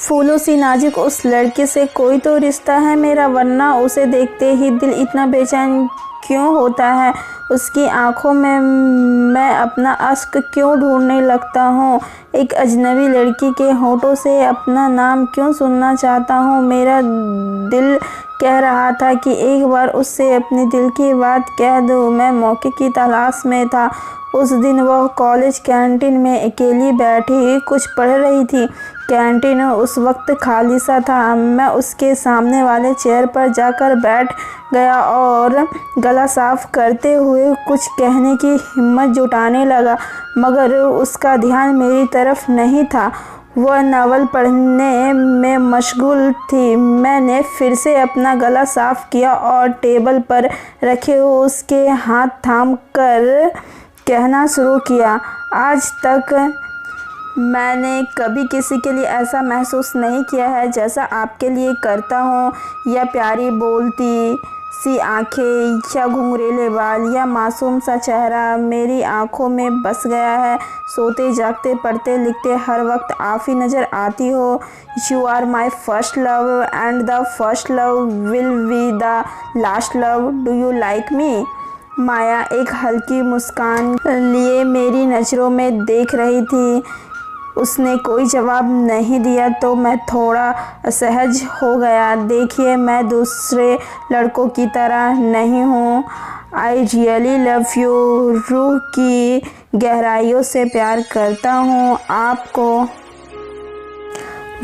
फूलों सी नाजुक उस लड़के से कोई तो रिश्ता है मेरा, वरना उसे देखते ही दिल इतना बेचैन क्यों होता है। उसकी आंखों में मैं अपना अश्क क्यों ढूंढने लगता हूँ। एक अजनबी लड़की के होठों से अपना नाम क्यों सुनना चाहता हूँ। मेरा दिल कह रहा था कि एक बार उससे अपने दिल की बात कह दूँ। मैं मौके की तलाश में था। उस दिन वह कॉलेज कैंटीन में अकेली बैठी कुछ पढ़ रही थी। कैंटीन उस वक्त खाली सा था। मैं उसके सामने वाले चेयर पर जाकर बैठ गया और गला साफ करते हुए कुछ कहने की हिम्मत जुटाने लगा, मगर उसका ध्यान मेरी तरफ नहीं था। वह नावल पढ़ने में मशगूल थी। मैंने फिर से अपना गला साफ किया और टेबल पर रखे उसके हाथ थाम कर कहना शुरू किया। आज तक मैंने कभी किसी के लिए ऐसा महसूस नहीं किया है जैसा आपके लिए करता हूँ। या प्यारी बोलती सी आंखें, या घुंघरेले बाल, या मासूम सा चेहरा मेरी आंखों में बस गया है। सोते जागते पढ़ते लिखते हर वक्त आप ही नज़र आती हो। You are my first love and the first love will be the last love. Do you like me? Maya एक हल्की मुस्कान लिए मेरी नज़रों में देख रही थी। उसने कोई जवाब नहीं दिया तो मैं थोड़ा असहज हो गया। देखिए, मैं दूसरे लड़कों की तरह नहीं हूँ। I really love you. रूह की गहराइयों से प्यार करता हूँ आपको।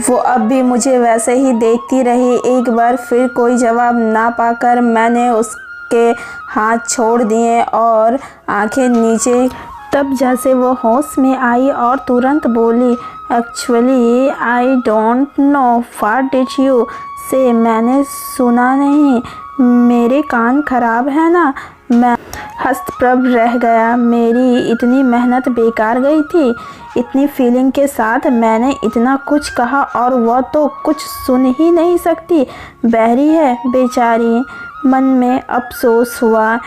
वो अब भी मुझे वैसे ही देखती रही। एक बार फिर कोई जवाब ना पाकर मैंने उसके हाथ छोड़ दिए और आंखें नीचे। तब जैसे वो होश में आई और तुरंत बोली, actually I don't know what did you से। मैंने सुना नहीं, मेरे कान खराब है ना। मैं हस्तप्रभ रह गया। मेरी इतनी मेहनत बेकार गई थी। इतनी फीलिंग के साथ मैंने इतना कुछ कहा और वह तो कुछ सुन ही नहीं सकती। बहरी है बेचारी। मन में अफसोस हुआ।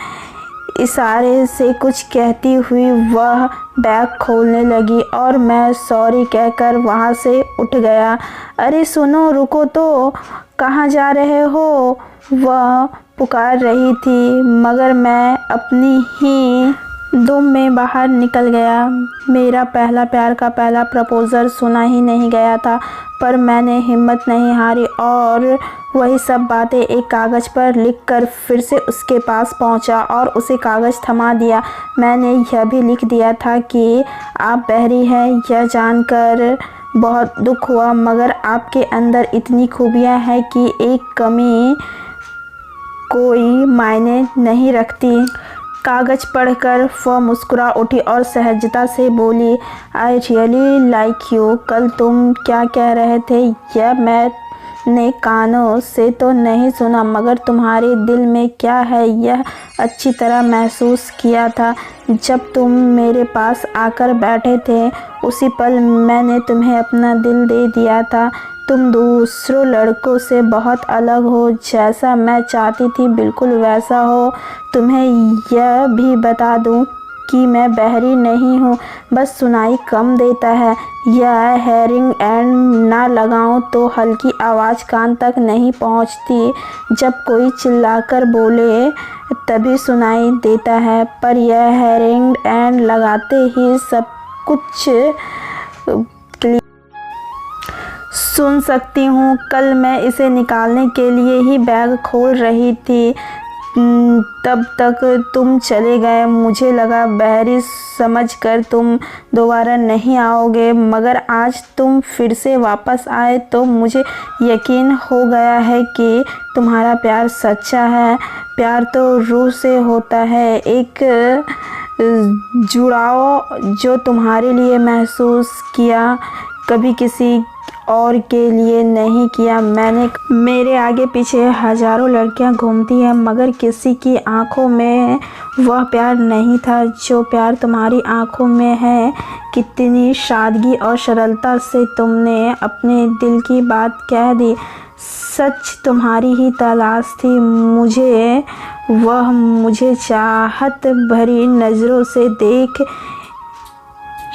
इशारे से कुछ कहती हुई वह बैग खोलने लगी और मैं सॉरी कहकर वहाँ से उठ गया। अरे सुनो, रुको तो, कहाँ जा रहे हो? वह पुकार रही थी, मगर मैं अपनी ही धुन में बाहर निकल गया। मेरा पहला प्यार का पहला प्रपोज़ल सुना ही नहीं गया था, पर मैंने हिम्मत नहीं हारी और वही सब बातें एक कागज़ पर लिखकर फिर से उसके पास पहुंचा और उसे कागज़ थमा दिया। मैंने यह भी लिख दिया था कि आप बहरी हैं। यह जानकर बहुत दुख हुआ, मगर आपके अंदर इतनी खूबियां हैं कि एक कमी कोई मायने नहीं रखती। कागज़ पढ़कर वह मुस्कुरा उठी और सहजता से बोली, आई रियली लाइक यू। कल तुम क्या कह रहे थे यह मैंने कानों से तो नहीं सुना, मगर तुम्हारे दिल में क्या है यह अच्छी तरह महसूस किया था। जब तुम मेरे पास आकर बैठे थे उसी पल मैंने तुम्हें अपना दिल दे दिया था। तुम दूसरों लड़कों से बहुत अलग हो। जैसा मैं चाहती थी बिल्कुल वैसा हो। तुम्हें यह भी बता दूं कि मैं बहरी नहीं हूँ, बस सुनाई कम देता है। यह हेयरिंग एंड ना लगाऊं तो हल्की आवाज़ कान तक नहीं पहुँचती। जब कोई चिल्लाकर बोले तभी सुनाई देता है, पर यह हेयरिंग एंड लगाते ही सब कुछ सुन सकती हूँ। कल मैं इसे निकालने के लिए ही बैग खोल रही थी, तब तक तुम चले गए। मुझे लगा बहरी समझकर तुम दोबारा नहीं आओगे, मगर आज तुम फिर से वापस आए तो मुझे यकीन हो गया है कि तुम्हारा प्यार सच्चा है। प्यार तो रूह से होता है, एक जुड़ाव जो तुम्हारे लिए महसूस किया, कभी किसी और के लिए नहीं किया। मेरे आगे पीछे हजारों लड़कियां घूमती हैं, मगर किसी की आंखों में वह प्यार नहीं था जो प्यार तुम्हारी आंखों में है। कितनी सादगी और सरलता से तुमने अपने दिल की बात कह दी। सच तुम्हारी ही तलाश थी मुझे चाहत भरी नज़रों से देख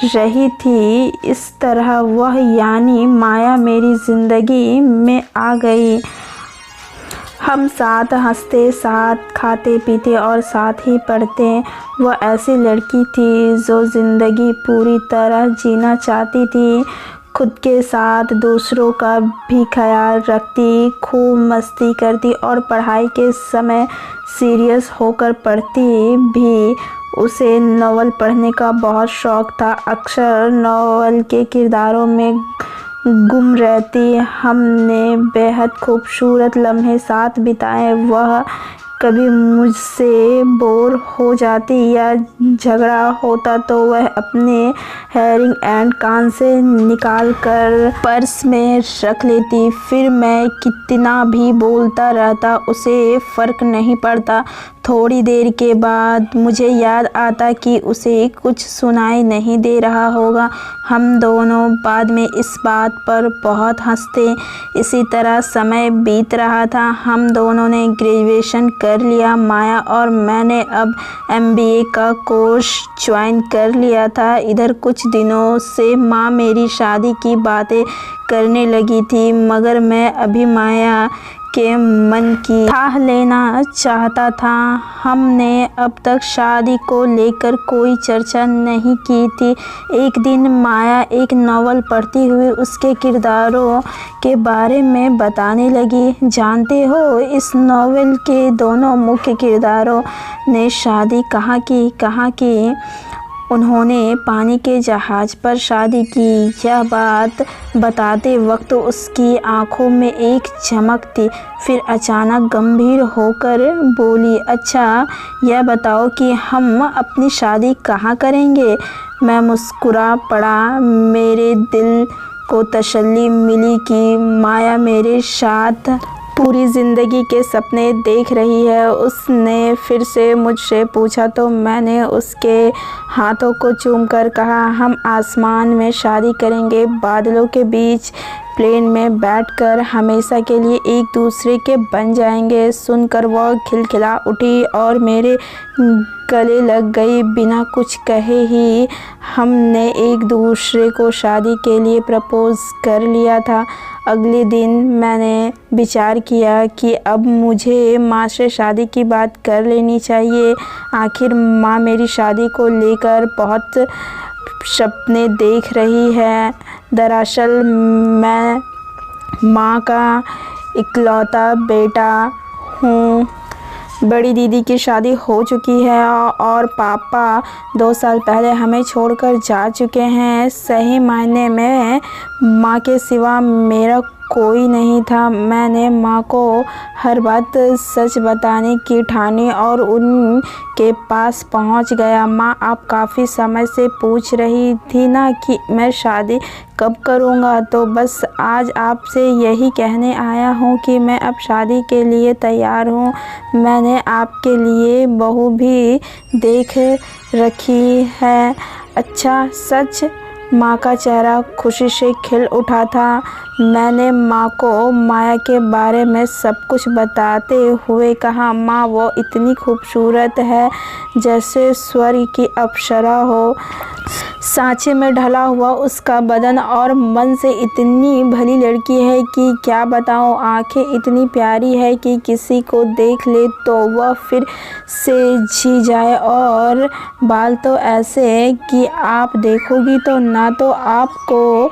रही थी। इस तरह वह यानी माया मेरी ज़िंदगी में आ गई। हम साथ हंसते, साथ खाते पीते और साथ ही पढ़ते। वह ऐसी लड़की थी जो ज़िंदगी पूरी तरह जीना चाहती थी, खुद के साथ दूसरों का भी ख्याल रखती, खूब मस्ती करती और पढ़ाई के समय सीरियस होकर पढ़ती भी। उसे नॉवल पढ़ने का बहुत शौक़ था। अक्सर नॉवल के किरदारों में गुम रहती। हमने बेहद खूबसूरत लम्हे साथ बिताए। वह कभी मुझसे बोर हो जाती या झगड़ा होता तो वह अपने हेयरिंग एंड कान से निकाल कर पर्स में रख लेती। फिर मैं कितना भी बोलता रहता, उसे फ़र्क नहीं पड़ता। थोड़ी देर के बाद मुझे याद आता कि उसे कुछ सुनाई नहीं दे रहा होगा। हम दोनों बाद में इस बात पर बहुत हंसते। इसी तरह समय बीत रहा था। हम दोनों ने ग्रेजुएशन कर लिया। माया और मैंने अब MBA का कोर्स ज्वाइन कर लिया था। इधर कुछ दिनों से माँ मेरी शादी की बातें करने लगी थी, मगर मैं अभी माया के मन की थाह लेना चाहता था। हमने अब तक शादी को लेकर कोई चर्चा नहीं की थी। एक दिन माया एक नॉवल पढ़ती हुई उसके किरदारों के बारे में बताने लगी। जानते हो, इस नॉवल के दोनों मुख्य किरदारों ने शादी कहाँ की? उन्होंने पानी के जहाज़ पर शादी की। यह बात बताते वक्त उसकी आंखों में एक चमक थी। फिर अचानक गंभीर होकर बोली, अच्छा यह बताओ कि हम अपनी शादी कहाँ करेंगे? मैं मुस्कुरा पड़ा। मेरे दिल को तसल्ली मिली कि माया मेरे साथ पूरी ज़िंदगी के सपने देख रही है। उसने फिर से मुझसे पूछा तो मैंने उसके हाथों को चूमकर कहा, हम आसमान में शादी करेंगे, बादलों के बीच प्लेन में बैठकर हमेशा के लिए एक दूसरे के बन जाएंगे। सुनकर वह खिलखिला उठी और मेरे गले लग गई। बिना कुछ कहे ही हमने एक दूसरे को शादी के लिए प्रपोज़ कर लिया था। अगले दिन मैंने विचार किया कि अब मुझे माँ से शादी की बात कर लेनी चाहिए। आखिर माँ मेरी शादी को लेकर बहुत सपने देख रही है। दरअसल मैं माँ का इकलौता बेटा हूँ। बड़ी दीदी की शादी हो चुकी है और पापा 2 साल पहले हमें छोड़कर जा चुके हैं। सही मायने में माँ के सिवा मेरा कोई नहीं था। मैंने माँ को हर बात सच बताने की ठानी और उनके पास पहुँच गया। माँ, आप काफ़ी समय से पूछ रही थी ना कि मैं शादी कब करूँगा, तो बस आज आपसे यही कहने आया हूँ कि मैं अब शादी के लिए तैयार हूँ। मैंने आपके लिए बहू भी देख रखी है। अच्छा सच? माँ का चेहरा खुशी से खिल उठा था। मैंने माँ को माया के बारे में सब कुछ बताते हुए कहा, माँ वो इतनी खूबसूरत है जैसे स्वर्ग की अप्सरा हो। सांचे में ढला हुआ उसका बदन और मन से इतनी भली लड़की है कि क्या बताऊँ। आंखें इतनी प्यारी है कि किसी को देख ले तो वह फिर से जी जाए, और बाल तो ऐसे कि आप देखोगी तो ना तो आपको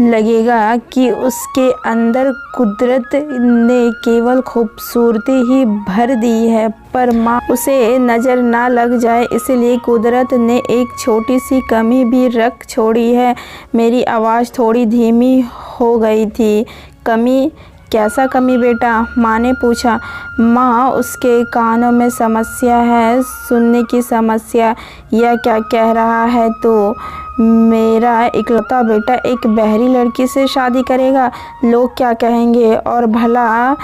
लगेगा कि उसके अंदर कुदरत ने केवल खूबसूरती ही भर दी है, पर माँ उसे नज़र ना लग जाए इसलिए कुदरत ने एक छोटी सी कमी भी रख छोड़ी है। मेरी आवाज़ थोड़ी धीमी हो गई थी। कमी? कैसा कमी बेटा? माँ ने पूछा। माँ, उसके कानों में समस्या है, सुनने की समस्या। यह क्या कह रहा है तू? मेरा इकलौता बेटा एक बहरी लड़की से शादी करेगा? लोग क्या कहेंगे? और भला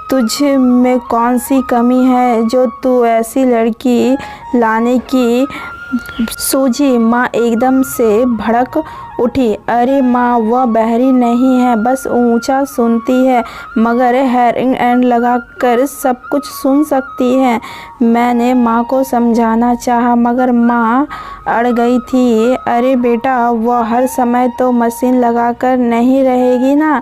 तुझ में कौन सी कमी है जो तू ऐसी लड़की लाने की सूझी? माँ एकदम से भड़क उठी। अरे माँ, वह बहरी नहीं है, बस ऊंचा सुनती है, मगर हेयरिंग एड लगाकर सब कुछ सुन सकती है। मैंने माँ को समझाना चाहा, मगर माँ अड़ गई थी। अरे बेटा, वह हर समय तो मशीन लगाकर नहीं रहेगी ना।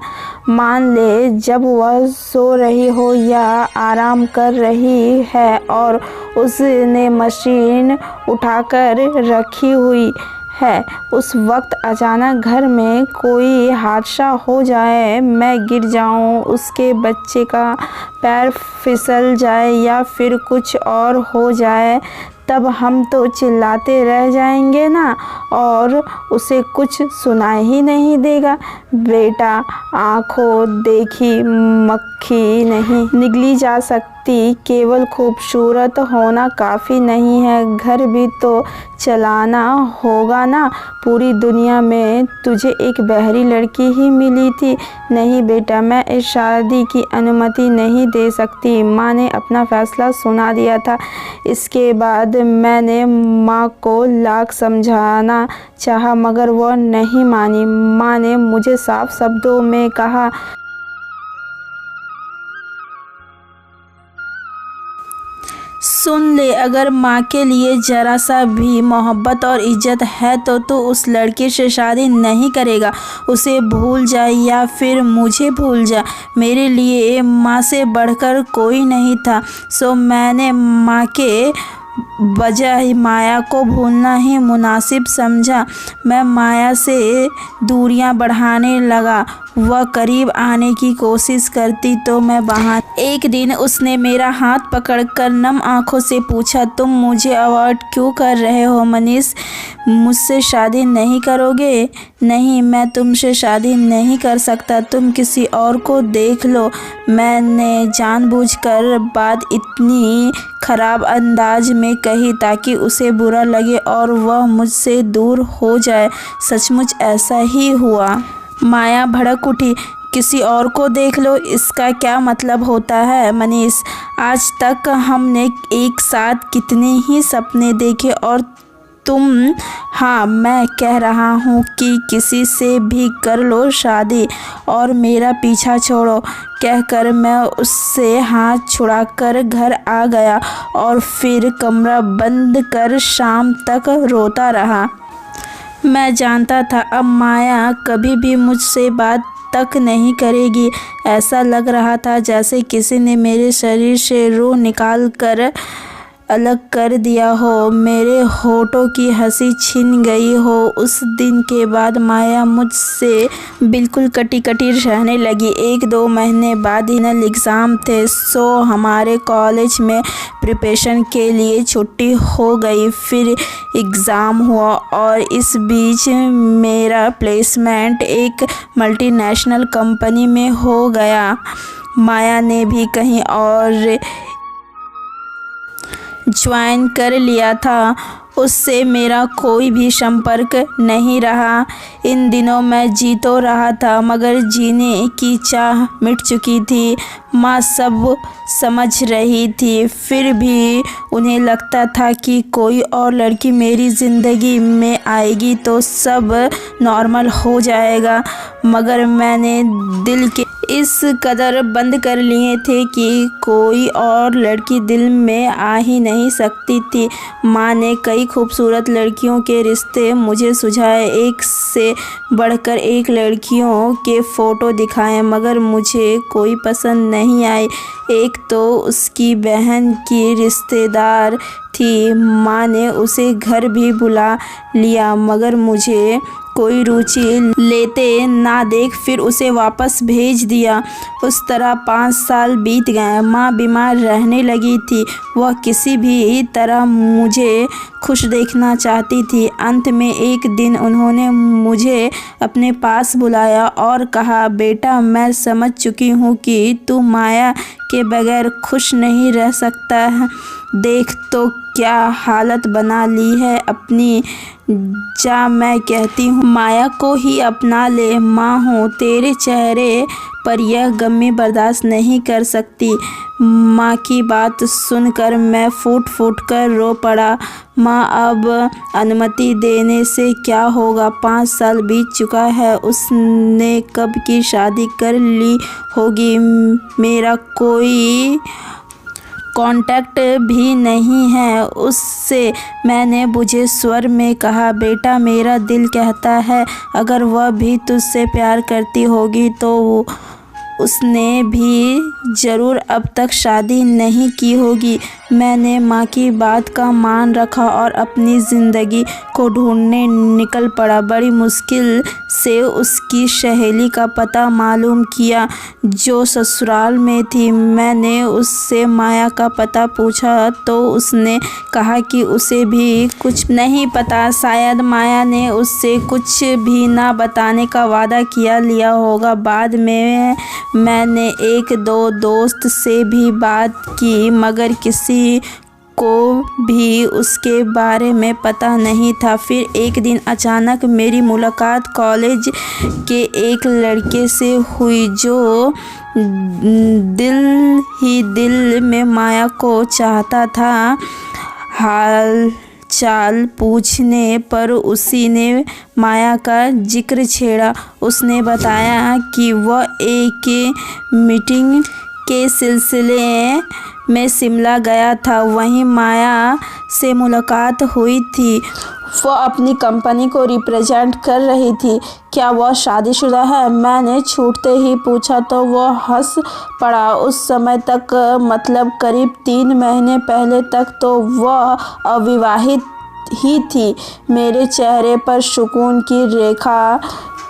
मान ले जब वह सो रही हो या आराम कर रही है और उसने मशीन उठाकर रखी हुई है, उस वक्त अचानक घर में कोई हादसा हो जाए, मैं गिर जाऊं, उसके बच्चे का पैर फिसल जाए या फिर कुछ और हो जाए, तब हम तो चिल्लाते रह जाएंगे ना, और उसे कुछ सुनाई ही नहीं देगा। बेटा, आंखों देखी मक्खी नहीं निगली जा सकती, केवल खूबसूरत होना काफ़ी नहीं है, घर भी तो चलाना होगा ना। पूरी दुनिया में तुझे एक बहरी लड़की ही मिली थी। नहीं बेटा, मैं इस शादी की अनुमति नहीं दे सकती। माँ ने अपना फैसला सुना दिया था। इसके बाद मैंने माँ को लाख समझाना चाहा, मगर वह नहीं मानी। माँ ने मुझे साफ शब्दों में कहा, सुन ले, अगर माँ के लिए जरा सा भी मोहब्बत और इज्जत है तो तू उस लड़के से शादी नहीं करेगा। उसे भूल जा या फिर मुझे भूल जा। मेरे लिए माँ से बढ़कर कोई नहीं था, सो मैंने माँ के बजाय माया को भूलना ही मुनासिब समझा। मैं माया से दूरियां बढ़ाने लगा। वह करीब आने की कोशिश करती तो मैं वहाँ। एक दिन उसने मेरा हाथ पकड़कर नम आंखों से पूछा, तुम मुझे अवॉइड क्यों कर रहे हो मनीष? मुझसे शादी नहीं करोगे? नहीं, मैं तुमसे शादी नहीं कर सकता, तुम किसी और को देख लो। मैंने जानबूझकर बात इतनी ख़राब अंदाज में कही ताकि उसे बुरा लगे और वह मुझसे दूर हो जाए। सचमुच ऐसा ही हुआ। माया भड़क उठी, किसी और को देख लो, इसका क्या मतलब होता है मनीष? आज तक हमने एक साथ कितने ही सपने देखे और तुम। हाँ, मैं कह रहा हूँ कि किसी से भी कर लो शादी और मेरा पीछा छोड़ो। कहकर मैं उससे हाथ छुड़ाकर घर आ गया और फिर कमरा बंद कर शाम तक रोता रहा। मैं जानता था अब माया कभी भी मुझसे बात तक नहीं करेगी। ऐसा लग रहा था जैसे किसी ने मेरे शरीर से रूह निकाल कर अलग कर दिया हो, मेरे होठों की हंसी छिन गई हो। उस दिन के बाद माया मुझसे बिल्कुल कटी कटी रहने लगी। 1-2 महीने बाद फाइनल एग्ज़ाम थे, सो हमारे कॉलेज में प्रिपरेशन के लिए छुट्टी हो गई। फिर एग्ज़ाम हुआ और इस बीच मेरा प्लेसमेंट एक मल्टीनेशनल कंपनी में हो गया। माया ने भी कहीं और ज्वाइन कर लिया था। उससे मेरा कोई भी संपर्क नहीं रहा। इन दिनों मैं जी तो रहा था, मगर जीने की चाह मिट चुकी थी। माँ सब समझ रही थी, फिर भी उन्हें लगता था कि कोई और लड़की मेरी ज़िंदगी में आएगी तो सब नॉर्मल हो जाएगा। मगर मैंने दिल के इस कदर बंद कर लिए थे कि कोई और लड़की दिल में आ ही नहीं सकती थी। माँ ने कई खूबसूरत लड़कियों के रिश्ते मुझे सुझाए, एक से बढ़कर एक लड़कियों के फ़ोटो दिखाए, मगर मुझे कोई पसंद नहीं आई। एक तो उसकी बहन की रिश्तेदार थी। माँ ने उसे घर भी बुला लिया, मगर मुझे कोई रुचि लेते ना देख फिर उसे वापस भेज दिया। उस तरह 5 साल बीत गए। माँ बीमार रहने लगी थी। वह किसी भी तरह मुझे खुश देखना चाहती थी। अंत में एक दिन उन्होंने मुझे अपने पास बुलाया और कहा, बेटा, मैं समझ चुकी हूँ कि तू माया के बगैर खुश नहीं रह सकता है। देख तो क्या हालत बना ली है अपनी। जा, मैं कहती हूँ माया को ही अपना ले। माँ हूँ, तेरे चेहरे पर यह गम मैं बर्दाश्त नहीं कर सकती। माँ की बात सुनकर मैं फूट फूट कर रो पड़ा। माँ, अब अनुमति देने से क्या होगा। 5 साल बीत चुका है, उसने कब की शादी कर ली होगी। मेरा कोई कांटेक्ट भी नहीं है उससे। मैंने बुझे स्वर में कहा, बेटा मेरा दिल कहता है अगर वह भी तुझसे प्यार करती होगी तो उसने भी ज़रूर अब तक शादी नहीं की होगी। मैंने माँ की बात का मान रखा और अपनी ज़िंदगी को ढूंढने निकल पड़ा। बड़ी मुश्किल से उसकी सहेली का पता मालूम किया जो ससुराल में थी। मैंने उससे माया का पता पूछा तो उसने कहा कि उसे भी कुछ नहीं पता। शायद माया ने उससे कुछ भी ना बताने का वादा किया लिया होगा। बाद में मैंने 1-2 दोस्त से भी बात की मगर किसी को भी उसके बारे में पता नहीं था। फिर एक दिन अचानक मेरी मुलाकात कॉलेज के एक लड़के से हुई जो दिल ही दिल में माया को चाहता था। हाल चाल पूछने पर उसी ने माया का जिक्र छेड़ा। उसने बताया कि वह एक मीटिंग के सिलसिले में शिमला गया था, वहीं माया से मुलाकात हुई थी। वह अपनी कंपनी को रिप्रेजेंट कर रही थी। क्या वह शादीशुदा है? मैंने छूटते ही पूछा तो वह हंस पड़ा। उस समय तक मतलब करीब 3 महीने पहले तक तो वह अविवाहित ही थी। मेरे चेहरे पर सुकून की रेखा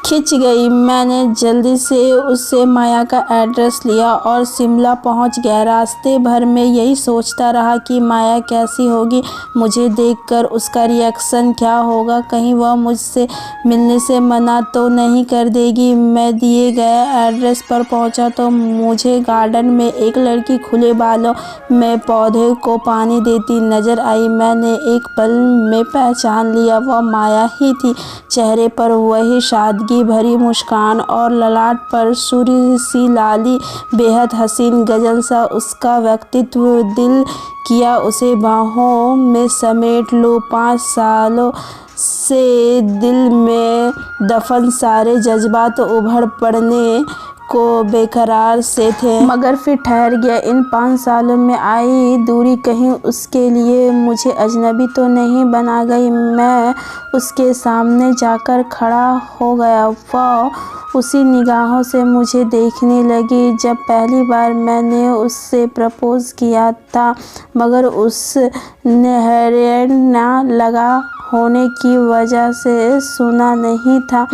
खिंच गई। मैंने जल्दी से उससे माया का एड्रेस लिया और शिमला पहुंच गया। रास्ते भर में यही सोचता रहा कि माया कैसी होगी, मुझे देखकर उसका रिएक्शन क्या होगा, कहीं वह मुझसे मिलने से मना तो नहीं कर देगी। मैं दिए गए एड्रेस पर पहुंचा तो मुझे गार्डन में एक लड़की खुले बालों में पौधे को पानी देती नजर आई। मैंने एक पल में पहचान लिया, वह माया ही थी। चेहरे पर वही सादगी भरी मुस्कान और ललाट पर सूर्य सी लाली, बेहद हसीन गजल सा उसका व्यक्तित्व। दिल किया उसे बाहों में समेट लूं। 5 सालों से दिल में दफन सारे जज्बात उभड़ पड़ने को बेकरार से थे, मगर फिर ठहर गया। इन 5 सालों में आई दूरी कहीं उसके लिए मुझे अजनबी तो नहीं बना गई। मैं उसके सामने जाकर खड़ा हो गया। वह उसी निगाहों से मुझे देखने लगी जब पहली बार मैंने उससे प्रपोज किया था, मगर उसने हैरान ना लगा होने की वजह से सुना नहीं था।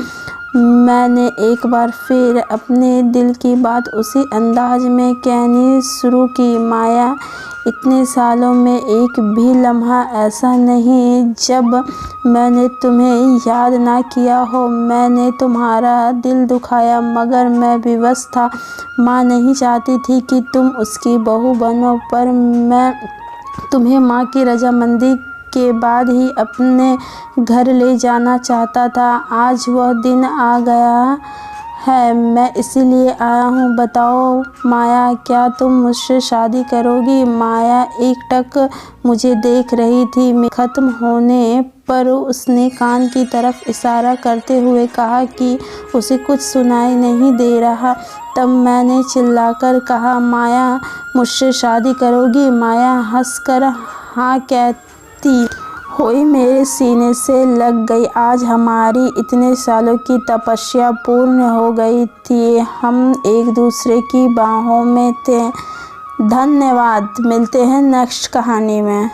मैंने एक बार फिर अपने दिल की बात उसी अंदाज में कहनी शुरू की। माया, इतने सालों में एक भी लम्हा ऐसा नहीं जब मैंने तुम्हें याद ना किया हो। मैंने तुम्हारा दिल दुखाया मगर मैं विवश था। माँ नहीं चाहती थी कि तुम उसकी बहू बनो, पर मैं तुम्हें माँ की रजामंदी के बाद ही अपने घर ले जाना चाहता था। आज वह दिन आ गया है, मैं इसीलिए आया हूँ। बताओ माया, क्या तुम मुझसे शादी करोगी? माया एकटक मुझे देख रही थी। ख़त्म होने पर उसने कान की तरफ इशारा करते हुए कहा कि उसे कुछ सुनाई नहीं दे रहा। तब मैंने चिल्लाकर कहा, माया मुझसे शादी करोगी? माया हंसकर हाँ कहती हुई मेरे सीने से लग गई। आज हमारी इतने सालों की तपस्या पूर्ण हो गई थी। हम एक दूसरे की बाहों में थे। धन्यवाद। मिलते हैं नेक्स्ट कहानी में।